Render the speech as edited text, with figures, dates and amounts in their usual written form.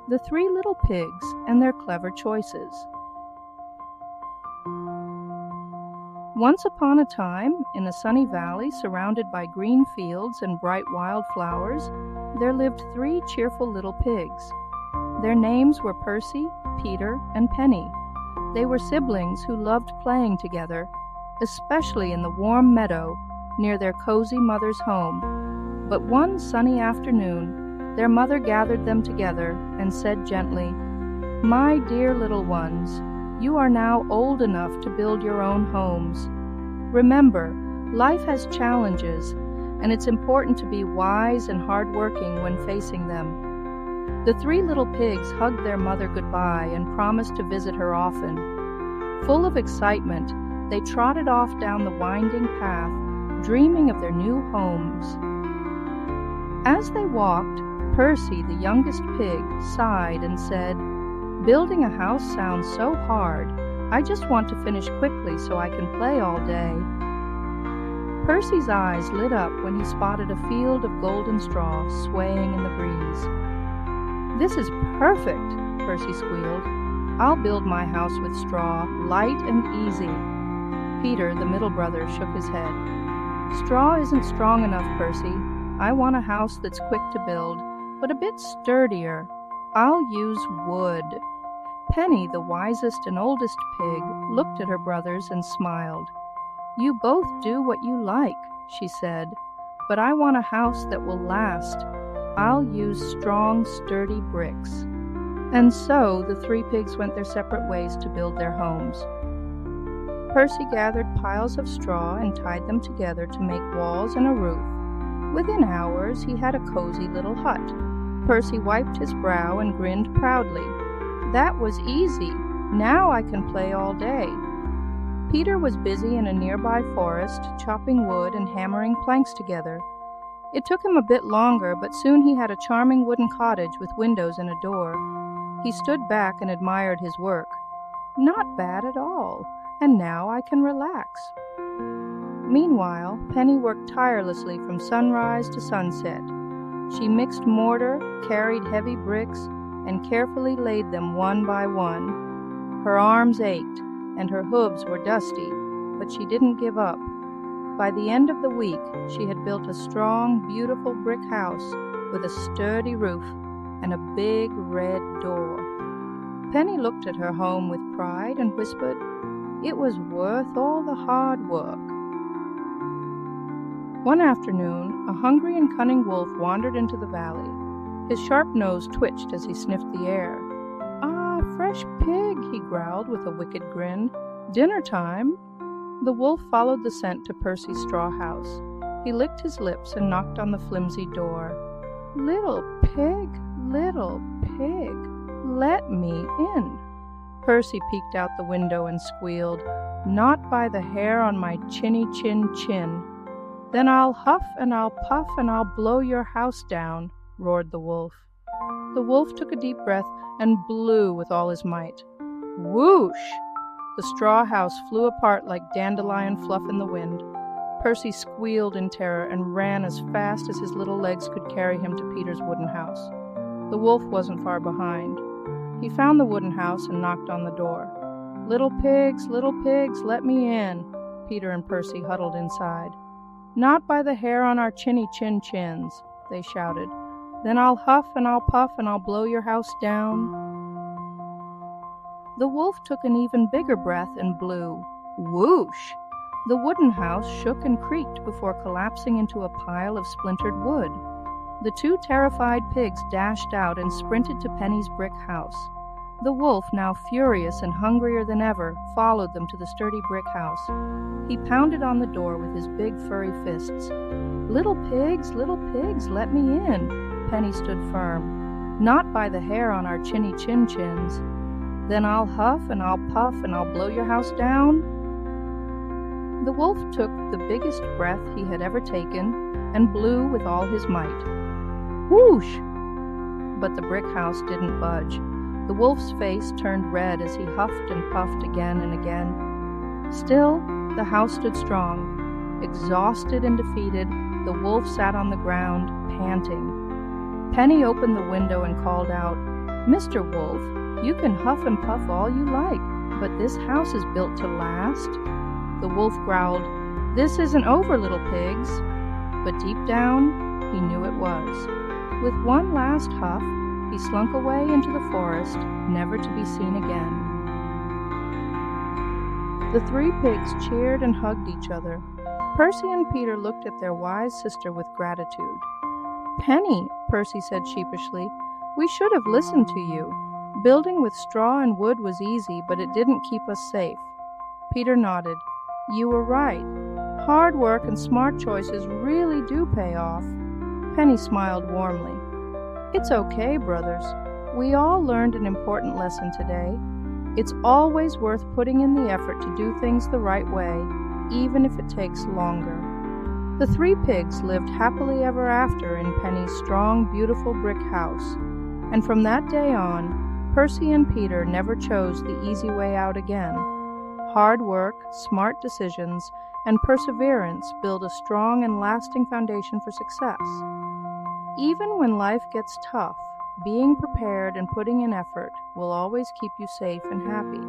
The Three Little Pigs and Their Clever Choices. Once upon a time, in a sunny valley surrounded by green fields and bright wildflowers, there lived three cheerful little pigs. Their names were Percy, Peter, and Penny. They were siblings who loved playing together, especially in the warm meadow near their cozy mother's home. But one sunny afternoon, their mother gathered them together and said gently, "My dear little ones, you are now old enough to build your own homes. Remember, life has challenges, and it's important to be wise and hardworking when facing them." The three little pigs hugged their mother goodbye and promised to visit her often. Full of excitement, they trotted off down the winding path, dreaming of their new homes. As they walked, Percy, the youngest pig, sighed and said, "Building a house sounds so hard. I just want to finish quickly so I can play all day." Percy's eyes lit up when he spotted a field of golden straw swaying in the breeze. "This is perfect," Percy squealed. "I'll build my house with straw, light and easy." Peter, the middle brother, shook his head. "Straw isn't strong enough, Percy. I want a house that's quick to build, but a bit sturdier. I'll use wood." Penny, the wisest and oldest pig, looked at her brothers and smiled. "You both do what you like," she said, "but I want a house that will last. I'll use strong, sturdy bricks." And so the three pigs went their separate ways to build their homes. Percy gathered piles of straw and tied them together to make walls and a roof. Within hours, he had a cozy little hut. Percy wiped his brow and grinned proudly. "That was easy. Now I can play all day." Peter was busy in a nearby forest, chopping wood and hammering planks together. It took him a bit longer, but soon he had a charming wooden cottage with windows and a door. He stood back and admired his work. "Not bad at all, and now I can relax." Meanwhile, Penny worked tirelessly from sunrise to sunset. She mixed mortar, carried heavy bricks, and carefully laid them one by one. Her arms ached, and her hooves were dusty, but she didn't give up. By the end of the week, she had built a strong, beautiful brick house with a sturdy roof and a big red door. Penny looked at her home with pride and whispered, "It was worth all the hard work." One afternoon, a hungry and cunning wolf wandered into the valley. His sharp nose twitched as he sniffed the air. "Ah, fresh pig," he growled with a wicked grin. "Dinner time." The wolf followed the scent to Percy's straw house. He licked his lips and knocked on the flimsy door. Little pig, let me in." Percy peeked out the window and squealed, "Not by the hair on my chinny chin." "Then I'll huff and I'll puff and I'll blow your house down," roared the wolf. The wolf took a deep breath and blew with all his might. Whoosh! The straw house flew apart like dandelion fluff in the wind. Percy squealed in terror and ran as fast as his little legs could carry him to Peter's wooden house. The wolf wasn't far behind. He found the wooden house and knocked on the door. Little pigs, let me in." Peter and Percy huddled inside. "Not by the hair on our chinny chins," they shouted. "Then I'll huff and I'll puff and I'll blow your house down." The wolf took an even bigger breath and blew. Whoosh! The wooden house shook and creaked before collapsing into a pile of splintered wood. The two terrified pigs dashed out and sprinted to Penny's brick house. The wolf, now furious and hungrier than ever, followed them to the sturdy brick house. He pounded on the door with his big furry fists. Little pigs, let me in." Penny stood firm. "Not by the hair on our chinny chins. Then I'll huff and I'll puff and I'll blow your house down." The wolf took the biggest breath he had ever taken and blew with all his might. Whoosh! But the brick house didn't budge. The wolf's face turned red as he huffed and puffed again and again. Still, the house stood strong. Exhausted and defeated, the wolf sat on the ground, panting. Penny opened the window and called out, "Mr. Wolf, you can huff and puff all you like, but this house is built to last." The wolf growled, "This isn't over, little pigs." But deep down, he knew it was. With one last huff, he slunk away into the forest, never to be seen again. The three pigs cheered and hugged each other. Percy and Peter looked at their wise sister with gratitude. "Penny," Percy said sheepishly, "we should have listened to you. Building with straw and wood was easy, but it didn't keep us safe." Peter nodded. "You were right. Hard work and smart choices really do pay off." Penny smiled warmly. "It's okay, brothers. We all learned an important lesson today. It's always worth putting in the effort to do things the right way, even if it takes longer." The three pigs lived happily ever after in Penny's strong, beautiful brick house, and from that day on, Percy and Peter never chose the easy way out again. Hard work, smart decisions, and perseverance build a strong and lasting foundation for success. Even when life gets tough, being prepared and putting in effort will always keep you safe and happy.